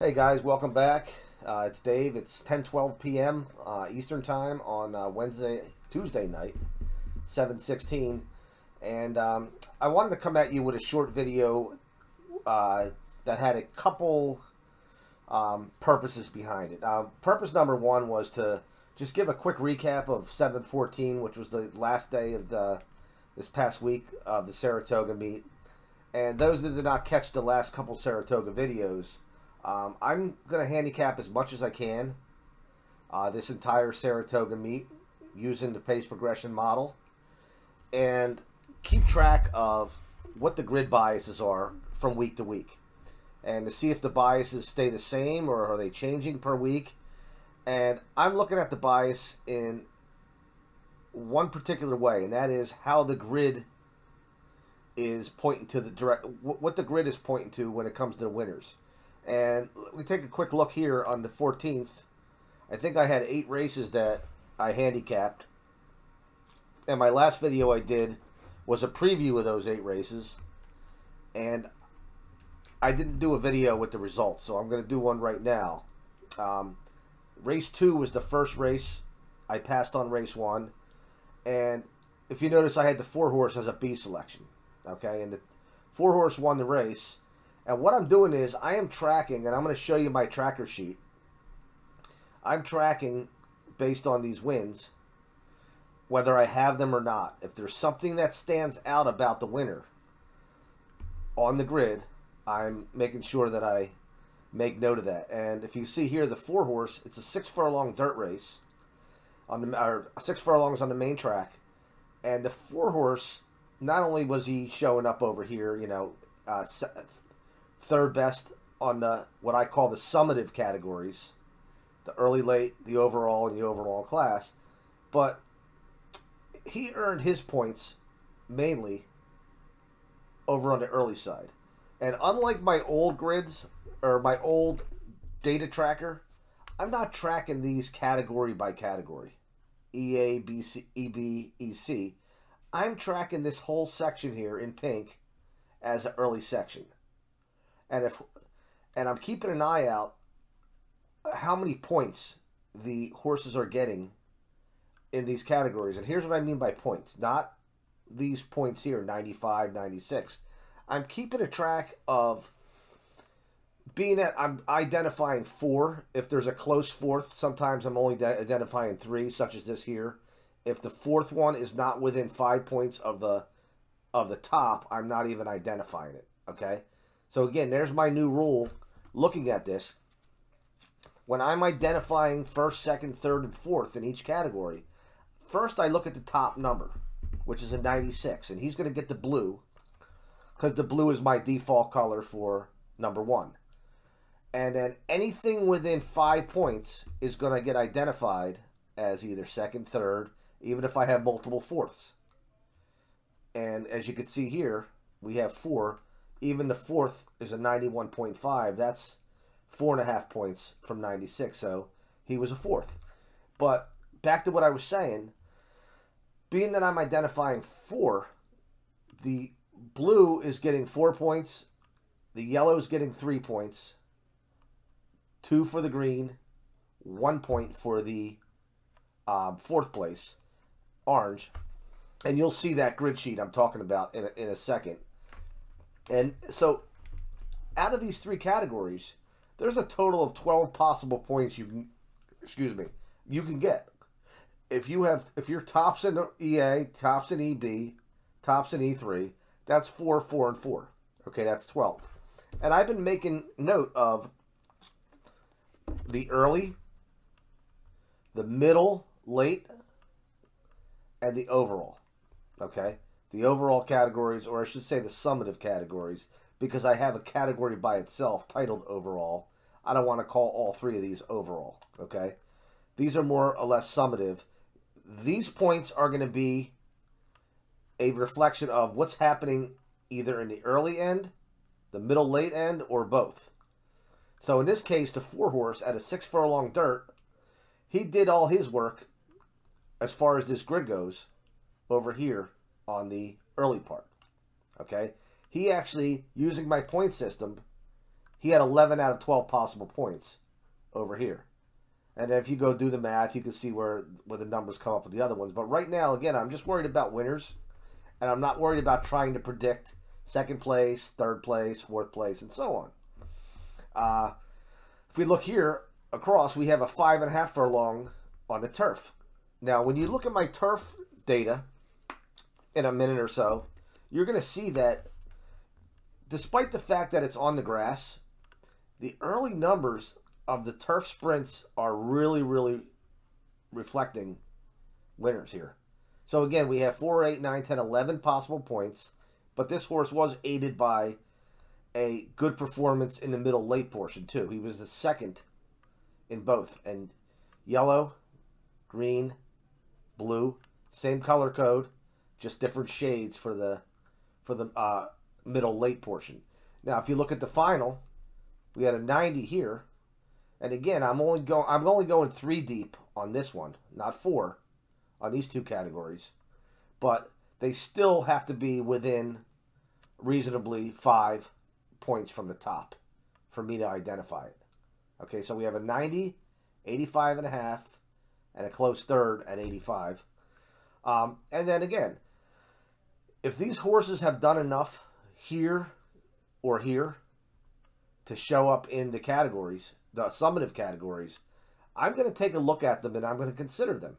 Hey guys, welcome back. It's Dave. It's 10:12 p.m. Eastern Time on Tuesday night, 7:16, and I wanted to come at you with a short video that had a couple purposes behind it. Purpose number one was to just give a quick recap of 7:14, which was the last day of this past week of the Saratoga meet, and those that did not catch the last couple Saratoga videos. I'm going to handicap as much as I can this entire Saratoga meet using the pace progression model and keep track of what the grid biases are from week to week and to see if the biases stay the same or are they changing per week. And I'm looking at the bias in one particular way, and that is how the grid is pointing to what the grid is pointing to when it comes to the winners. And we take a quick look here on the 14th. I think I had 8 races that I handicapped. And my last video I did was a preview of those 8 races. And I didn't do a video with the results, so I'm going to do one right now. Race 2 was the first race. I passed on race 1. And if you notice, I had the 4-horse as a B selection. Okay, and the 4-horse won the race. And what I'm doing is I am tracking, and I'm going to show you my tracker sheet. I'm tracking based on these wins, whether I have them or not. If there's something that stands out about the winner on the grid, I'm making sure that I make note of that. And if you see here, the 4-horse, it's a 6-furlong dirt race, or 6 furlongs on the main track. And the 4-horse, not only was he showing up over here, third best on the what I call the summative categories, the early, late, the overall, and the overall class, but he earned his points mainly over on the early side. And unlike my old grids or my old data tracker, I'm not tracking these category by category, EA, BC, EB, EC. I'm tracking this whole section here in pink as an early section. And I'm keeping an eye out how many points the horses are getting in these categories. And here's what I mean by points. Not these points here, 95, 96. I'm keeping a track of being at, I'm identifying 4. If there's a close 4th, sometimes I'm only identifying 3, such as this here. If the 4th one is not within 5 points of the top, I'm not even identifying it, okay? So again, there's my new rule looking at this. When I'm identifying first, second, third, and fourth in each category, first I look at the top number, which is a 96, and he's going to get the blue because the blue is my default color for number 1. And then anything within 5 points is going to get identified as either second, third, even if I have multiple fourths. And as you can see here, we have 4. Even the 4th is a 91.5. That's 4.5 points from 96. So he was a 4th. But back to what I was saying, being that I'm identifying 4, the blue is getting 4 points, the yellow is getting 3 points, 2 for the green, 1 point for the 4th place, orange. And you'll see that grid sheet I'm talking about in a second. And so, out of these 3 categories, there's a total of 12 possible points you can get. If you're tops in EA, tops in EB, tops in E3, that's 4, 4, and 4. Okay, that's 12. And I've been making note of the early, the middle, late, and the overall. Okay? The overall categories, or I should say the summative categories, because I have a category by itself titled overall. I don't want to call all 3 of these overall, okay? These are more or less summative. These points are going to be a reflection of what's happening either in the early end, the middle late end, or both. So in this case, the 4-horse at a 6-furlong dirt, he did all his work as far as this grid goes over here on the early part. Okay? He actually, using my point system, he had 11 out of 12 possible points over here. And then if you go do the math, you can see where the numbers come up with the other ones. But right now, again, I'm just worried about winners. And I'm not worried about trying to predict second place, third place, fourth place, and so on. If we look here across, we have a 5.5 furlong on the turf. Now, when you look at my turf data in a minute or so, you're going to see that despite the fact that it's on the grass, the early numbers of the turf sprints are really, really reflecting winners here. So again, we have 4, 8, 9, 10, 11 possible points, but this horse was aided by a good performance in the middle late portion too. He was the second in both, and yellow, green, blue, same color code, just different shades for the middle late portion. Now, if you look at the final, we had a 90 here, and again, I'm only going 3 deep on this one, not 4, on these two categories, but they still have to be within reasonably 5 points from the top for me to identify it. Okay, so we have a 90, 85.5, and a close third at 85. And then again, if these horses have done enough here or here to show up in the categories, the summative categories, I'm going to take a look at them and I'm going to consider them.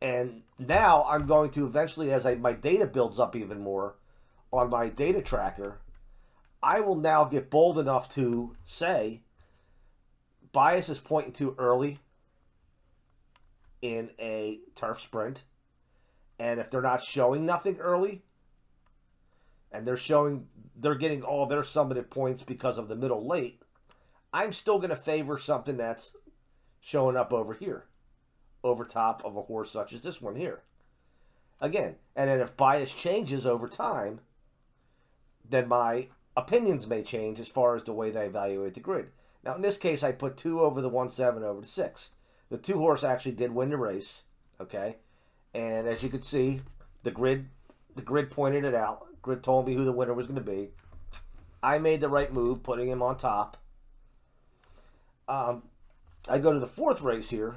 And now I'm going to eventually, as my data builds up even more on my data tracker, I will now get bold enough to say bias is pointing too early in a turf sprint. And if they're not showing nothing early, and they're getting all their summative points because of the middle late, I'm still going to favor something that's showing up over here, over top of a horse such as this one here. Again, and then if bias changes over time, then my opinions may change as far as the way they evaluate the grid. Now, in this case, I put 2 over the 1-7 over the 6. The 2 horse actually did win the race, okay? And as you can see, the grid pointed it out. Grid told me who the winner was going to be. I made the right move, putting him on top. I go to the 4th race here.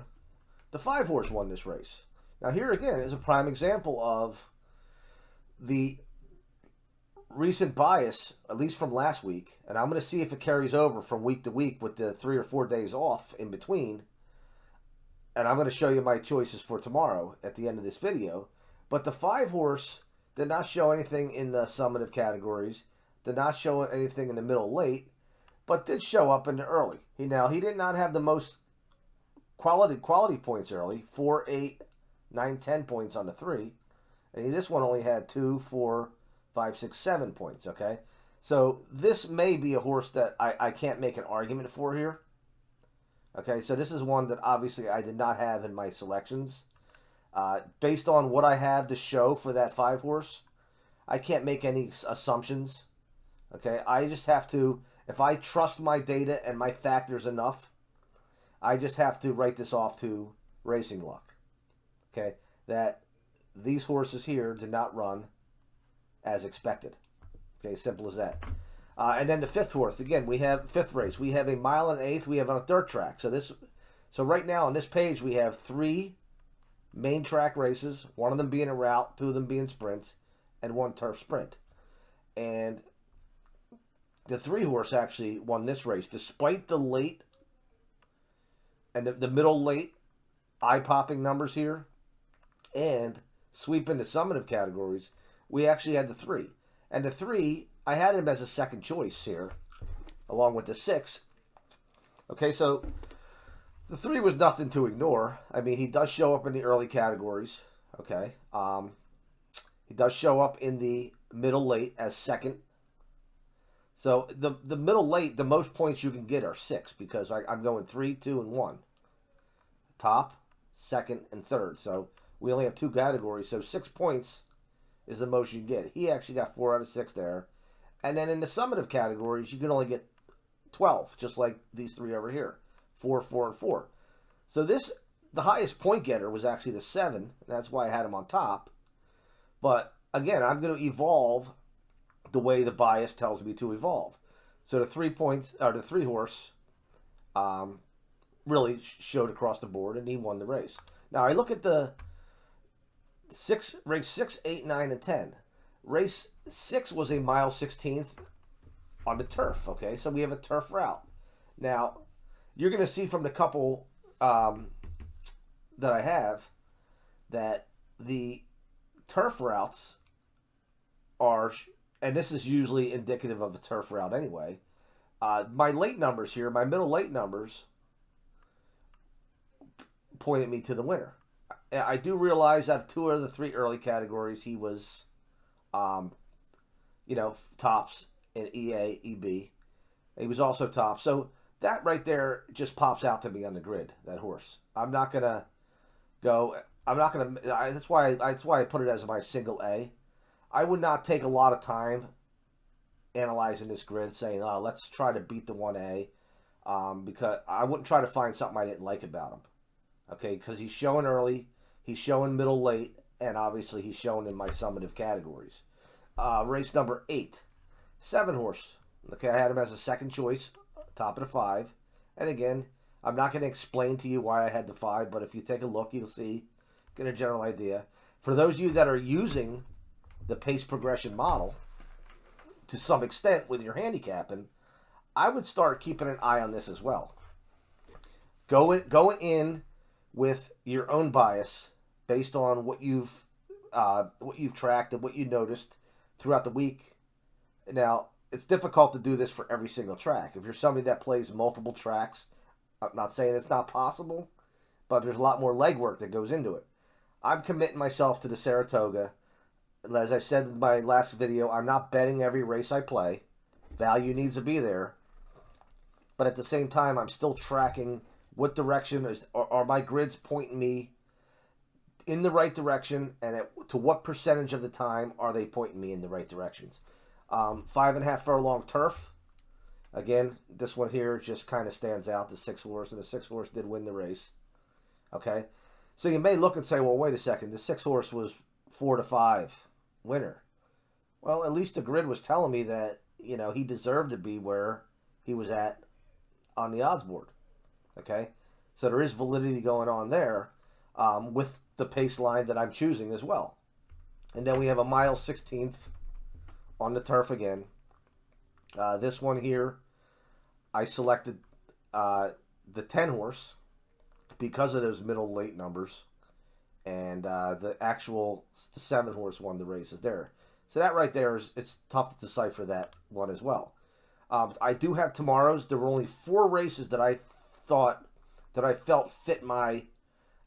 The 5 horse won this race. Now here again is a prime example of the recent bias, at least from last week. And I'm going to see if it carries over from week to week with the 3 or 4 days off in between. And I'm going to show you my choices for tomorrow at the end of this video. But the 5 horse did not show anything in the summative categories, did not show anything in the middle late, but did show up in the early. He did not have the most quality points early, 4, 8, 9, 10 points on the 3. And this one only had 2, 4, 5, 6, 7 points, okay? So this may be a horse that I can't make an argument for here. Okay, so this is one that obviously I did not have in my selections. Based on what I have to show for that 5 horse, I can't make any assumptions. Okay, I just have to, if I trust my data and my factors enough, I just have to write this off to racing luck. Okay, that these horses here did not run as expected. Okay, simple as that. And then the 5th horse, again, we have 5th race. We have a 1.1 mile, we have on a dirt track. So right now on this page, we have 3 main track races, one of them being a route, 2 of them being sprints, and 1 turf sprint. And the 3 horse actually won this race, despite the late and the middle late eye-popping numbers here, and sweeping the summative categories. We actually had the 3. And the 3, I had him as a second choice here, along with the 6. Okay, so the 3 was nothing to ignore. I mean, he does show up in the early categories. Okay, he does show up in the middle late as second. So the middle late, the most points you can get are 6 because I'm going 3, 2, and 1. Top, second, and third. So we only have 2 categories. So 6 points is the most you get. He actually got 4 out of 6 there. And then in the summative categories, you can only get 12, just like these 3 over here. 4, 4, and 4. So the highest point getter was actually the 7, and that's why I had him on top. But again, I'm going to evolve the way the bias tells me to evolve. So the 3 points, or the 3 horse, really showed across the board, and he won the race. Now I look at the race 6, 8, 9, and 10. Race 6 was a mile 16th on the turf. Okay, so we have a turf route. Now you're going to see from the couple that I have that the turf routes are, and this is usually indicative of a turf route anyway. My late numbers here, my middle late numbers, pointed me to the winner. I do realize that 2 of the 3 early categories he was, tops in EA, EB. He was also top. So that right there just pops out to me on the grid, that horse. I'm not going to go, that's why I put it as my single A. I would not take a lot of time analyzing this grid, saying, oh, let's try to beat the 1A, because I wouldn't try to find something I didn't like about him. Okay, because he's showing early, he's showing middle, late, and obviously he's showing in my summative categories. Race number 8, 7 horse. Okay, I had him as a second choice, top of the 5. And again, I'm not going to explain to you why I had the 5, but if you take a look, you'll see, get a general idea. For those of you that are using the pace progression model to some extent with your handicapping, I would start keeping an eye on this as well. Go in with your own bias based on what you've tracked and what you noticed throughout the week. Now, it's difficult to do this for every single track. If you're somebody that plays multiple tracks, I'm not saying it's not possible, but there's a lot more legwork that goes into it. I'm committing myself to the Saratoga. As I said in my last video, I'm not betting every race I play. Value needs to be there. But at the same time, I'm still tracking what direction are my grids pointing me in the right direction, and to what percentage of the time are they pointing me in the right directions. 5.5 furlong turf. Again, this one here just kind of stands out, the 6 horse, and the 6 horse did win the race. Okay, so you may look and say, well, wait a second, the 6 horse was 4-5 winner. Well, at least the grid was telling me that, he deserved to be where he was at on the odds board. Okay, so there is validity going on there with the pace line that I'm choosing as well. And then we have a mile 16th on the turf again. This one here, I selected the 10 horse because of those middle late numbers, and the 7 horse won the races there. So that right there it's tough to decipher that one as well. I do have tomorrow's. There were only 4 races that I felt fit my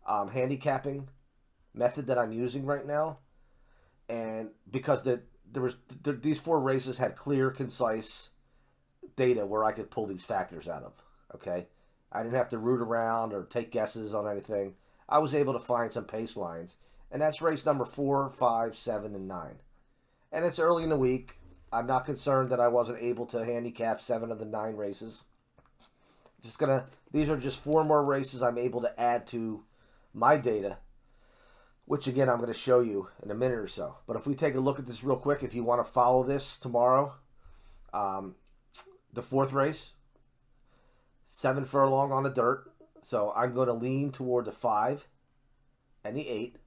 handicapping method that I'm using right now, and because these 4 races had clear, concise data where I could pull these factors out of. Okay, I didn't have to root around or take guesses on anything. I was able to find some pace lines, and that's race number 4, 5, 7, and 9. And it's early in the week. I'm not concerned that I wasn't able to handicap 7 of the 9 races. These are just 4 more races I'm able to add to my data, which again I'm going to show you in a minute or so. But if we take a look at this real quick, if you want to follow this tomorrow, the 4th race, 7 furlong on the dirt. So I'm going to lean toward the 5 and the 8.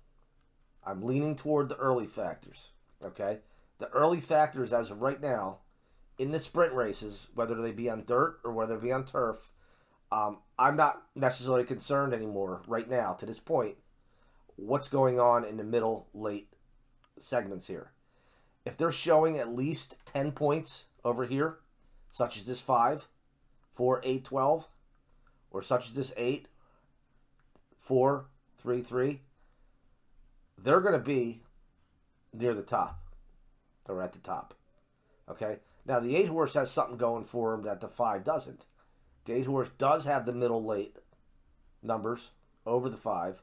I'm leaning toward the early factors. Okay, the early factors as of right now in the sprint races, whether they be on dirt or whether they be on turf, I'm not necessarily concerned anymore right now to this point what's going on in the middle late segments here. If they're showing at least 10 points over here, such as this 5, 4, 8, 12, or such as this 8, 4, 3, 3, they're going to be near the top. They're at the top. Okay? Now, the 8 horse has something going for him that the 5 doesn't. The 8 horse does have the middle late numbers over the 5,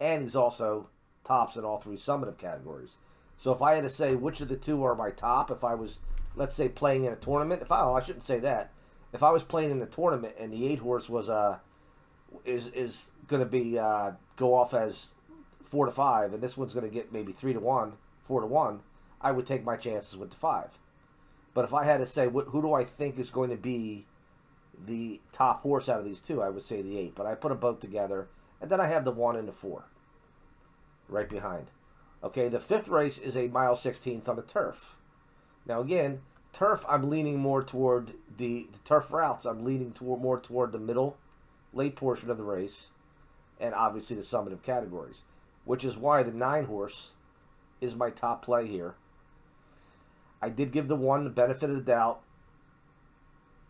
and he's also tops in all 3 summative categories. So if I had to say which of the 2 are my top, if I was, let's say, playing in a tournament, I shouldn't say that. If I was playing in a tournament and the 8 horse was is going to be go off as 4-5, and this one's going to get maybe 3-1, 4-1, I would take my chances with the 5. But if I had to say, who do I think is going to be the top horse out of these two, I would say the 8. But I put them both together, and then I have the 1 and the 4 right behind. Okay, the 5th race is a mile 16th on the turf. Now again, turf, I'm leaning more toward the turf routes. I'm leaning more toward the middle, late portion of the race, and obviously the summative categories, which is why the 9 horse is my top play here. I did give the 1 the benefit of the doubt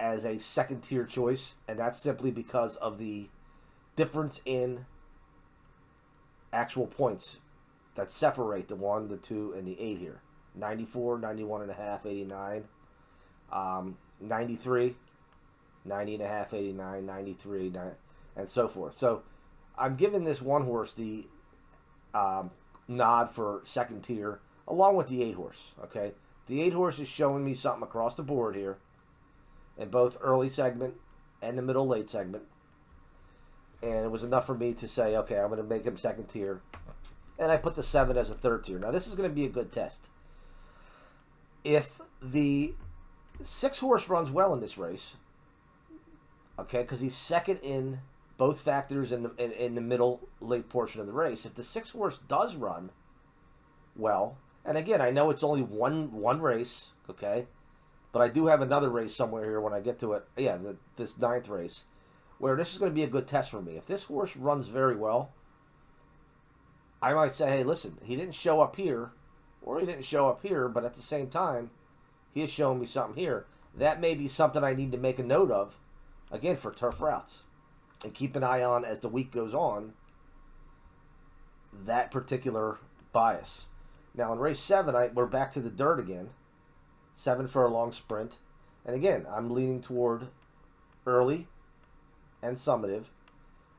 as a second tier choice, and that's simply because of the difference in actual points that separate the 1, the 2, and the 8 here. 94, 91.5, 89, 93, 90.5, 89, 93, and so forth. So I'm giving this 1 horse the nod for second tier, along with the 8 horse. Okay, the 8 horse is showing me something across the board here, in both early segment and the middle late segment, and it was enough for me to say, okay, I'm going to make him second tier, and I put the 7 as a third tier. Now this is going to be a good test. If the 6 horse runs well in this race, okay, because he's second in both factors in the middle late portion of the race. If the 6 horse does run well, and again, I know it's only one race, okay, but I do have another race somewhere here when I get to it. Yeah, this 9th race, where this is going to be a good test for me. If this horse runs very well, I might say, hey, listen, he didn't show up here, or he didn't show up here, but at the same time, he is showing me something here. That may be something I need to make a note of, again, for turf routes, and keep an eye on as the week goes on, that particular bias. Now, in race 7, we're back to the dirt again. 7 for a long sprint. And again, I'm leaning toward early and summative.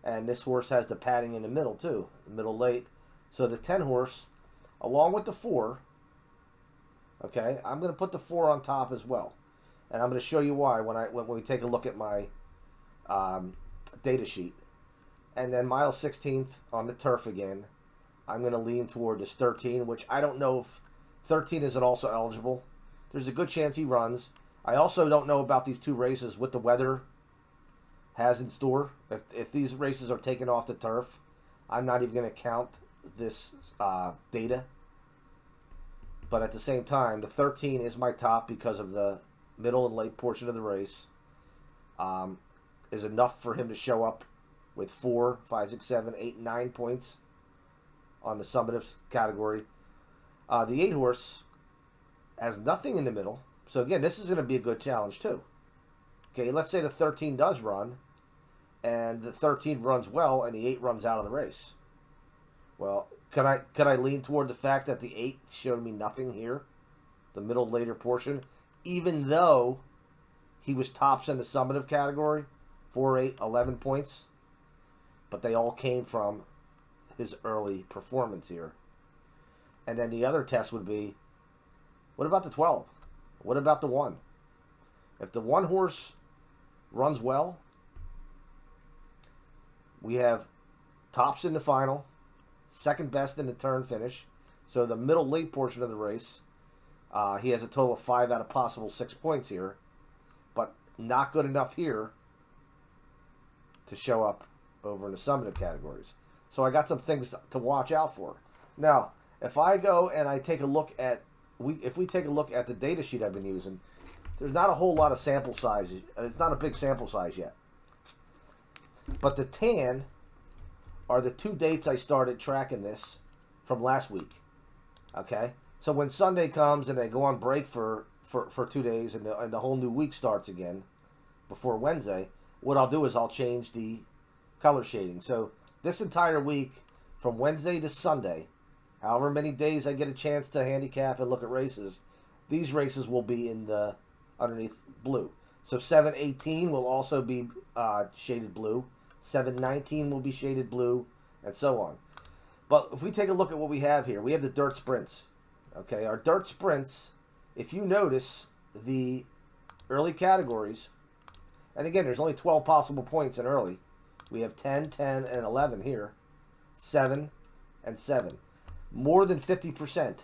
And this horse has the padding in the middle, too. Middle late. So the 10 horse, along with the 4, okay, I'm going to put the 4 on top as well. And I'm going to show you why when we take a look at my data sheet. And then mile 16th on the turf again, I'm going to lean toward this 13, which I don't know if 13 isn't also eligible. There's a good chance he runs. I also don't know about these 2 races, what the weather has in store. If these races are taken off the turf, I'm not even going to count this data. But at the same time, the 13 is my top because of the middle and late portion of the race. Is enough for him to show up with 4, 5, 6, 7, 8, 9 points on the summative category. The 8 horse has nothing in the middle. So again, this is going to be a good challenge too. Okay, let's say the 13 does run, and the 13 runs well, and the 8 runs out of the race. Well, can I lean toward the fact that the 8 showed me nothing here, the middle later portion, even though he was tops in the summative category, 4, 8, 11 points, but they all came from his early performance here. And then the other test would be, what about the 12? What about the 1? If the 1 horse runs well, we have tops in the final, second best in the turn finish. So the middle late portion of the race, he has a total of 5 out of possible 6 points here, but not good enough here to show up over in the summative categories. So I got some things to watch out for. Now, if I go and I take a look at, if we take a look at the data sheet I've been using, there's not a whole lot of sample size. It's not a big sample size yet. But the tan are the 2 dates I started tracking this from last week. Okay? So when Sunday comes and they go on break for 2 days and the whole new week starts again before Wednesday, what I'll do is I'll change the color shading. So this entire week, from Wednesday to Sunday, however many days I get a chance to handicap and look at races, these races will be in the underneath blue. So 7/18 will also be shaded blue. 7/19 will be shaded blue, and so on. But if we take a look at what we have here, we have the dirt sprints. Okay, our dirt sprints, if you notice the early categories, and again, there's only 12 possible points in early. We have 10, 10, and 11 here. 7 and 7. More than 50%.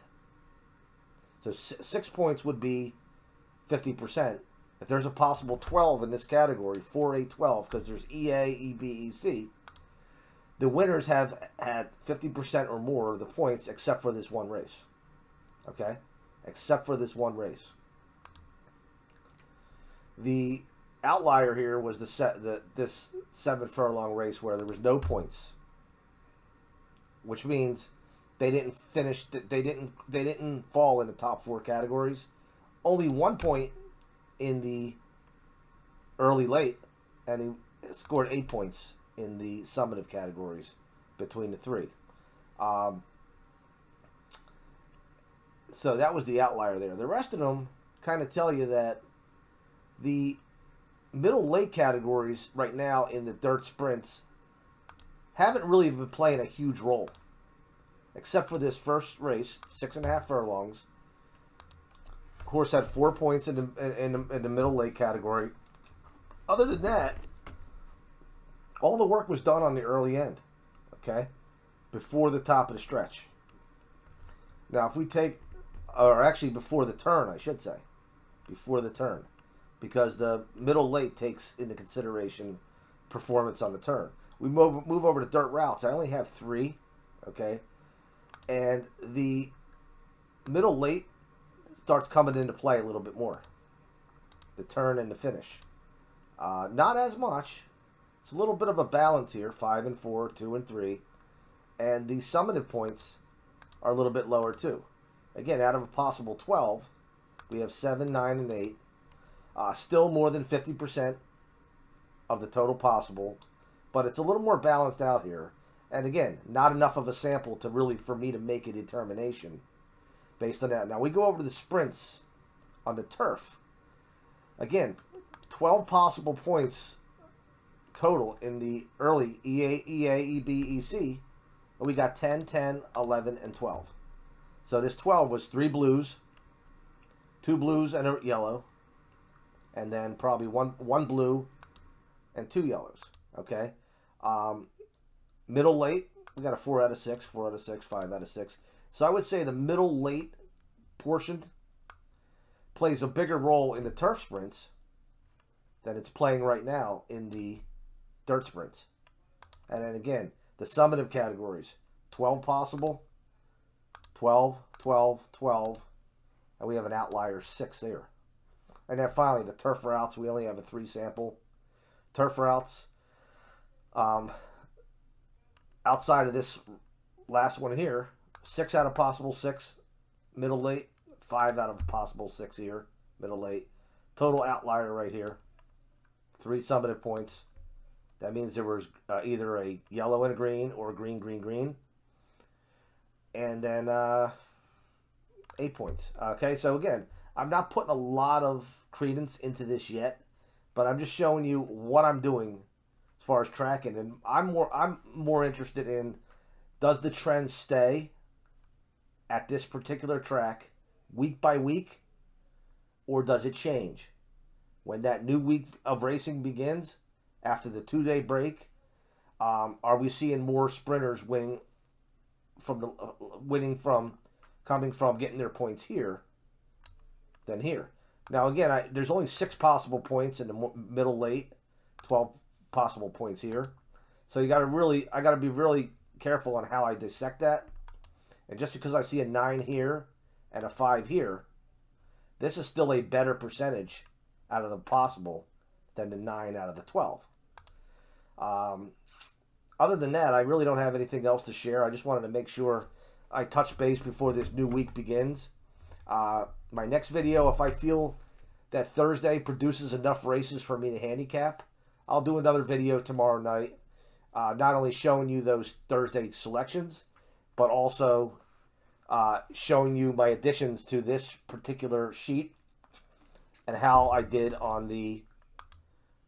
So 6 points would be 50%. If there's a possible 12 in this category, 4A 12, because there's EA, EB, EC, the winners have had 50% or more of the points except for this one race. Okay? Except for this one race. The outlier here was this 7 furlong race where there was no points, which means they didn't finish. They didn't fall in the top 4 categories. Only 1 point in the early late, and he scored 8 points in the summative categories between the 3. So that was the outlier there. The rest of them kind of tell you that the middle late categories right now in the dirt sprints haven't really been playing a huge role, except for this first race, 6.5 furlongs. Horse had 4 points in the middle late category. Other than that, all the work was done on the early end, okay, before the top of the stretch. Now, if we take, or actually before the turn, I should say, before the turn, because the middle late takes into consideration performance on the turn. We move over to dirt routes. I only have 3, okay, and the middle late starts coming into play a little bit more. The turn and the finish. Not as much. It's a little bit of a balance here, 5 and 4, 2 and 3. And the summative points are a little bit lower too. Again, out of a possible 12, we have 7, 9, and 8. Still more than 50% of the total possible. But it's a little more balanced out here. And again, not enough of a sample to really, for me to make a determination based on that. Now we go over to the sprints on the turf. Again, 12 possible points total in the early EA, EB, EC. We got 10, 10, 11, and 12. So this 12 was 3 blues, 2 blues and a yellow, and then probably one blue and 2 yellows. Okay. Middle late, we got a 4 out of 6, 4 out of 6, 5 out of 6. So I would say the middle late portion plays a bigger role in the turf sprints than it's playing right now in the dirt sprints. And then again, the summative categories, 12 possible, 12, 12, 12, and we have an outlier 6 there. And then finally, the turf routes, we only have a 3 sample. Turf routes, outside of this last one here, 6 out of possible 6, middle late, 5 out of possible 6 here, middle late. Total outlier right here, 3 summative points. That means there was either a yellow and a green or a green, green, green. And then 8 points. Okay, so again, I'm not putting a lot of credence into this yet, but I'm just showing you what I'm doing as far as tracking. And I'm more interested in, does the trend stay at this particular track week by week, or does it change? When that new week of racing begins, after the 2-day break, are we seeing more sprinters winning from coming from getting their points here than here? Now again, there's only 6 possible points in the middle late, 12 possible points here. So I got to be really careful on how I dissect that. And just because I see a 9 here and a 5 here, this is still a better percentage out of the possible than the 9 out of the 12. Other than that, I really don't have anything else to share. I just wanted to make sure I touch base before this new week begins. My next video, if I feel that Thursday produces enough races for me to handicap, I'll do another video tomorrow night, not only showing you those Thursday selections, but also showing you my additions to this particular sheet and how I did on the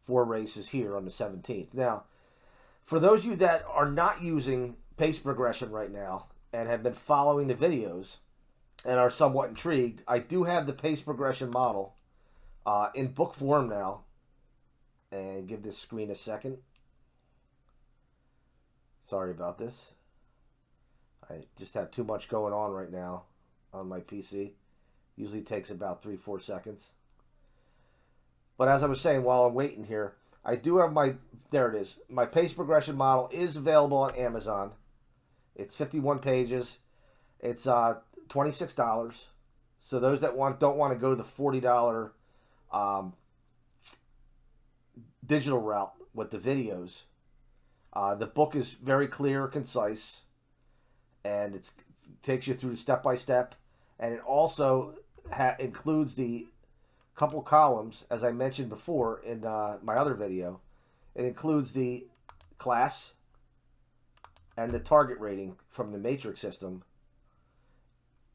4 races here on the 17th. Now, for those of you that are not using pace progression right now and have been following the videos and are somewhat intrigued, I do have the pace progression model in book form now. And give this screen a second. Sorry about this. I just have too much going on right now on my PC. Usually takes about 3-4 seconds. But as I was saying while I'm waiting here, I do have my, there it is. My pace progression model is available on Amazon. It's 51 pages. It's $26. So those that don't want to go the $40 um, digital route with the videos, the book is very clear, concise, and it takes you through step by step, and it also includes the couple columns, as I mentioned before in my other video. It includes the class and the target rating from the matrix system,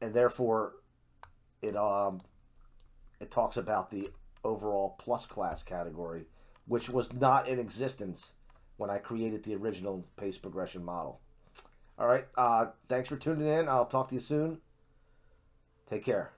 and therefore it talks about the overall plus class category, which was not in existence when I created the original pace progression model. All right, thanks for tuning in. I'll talk to you soon. Take care.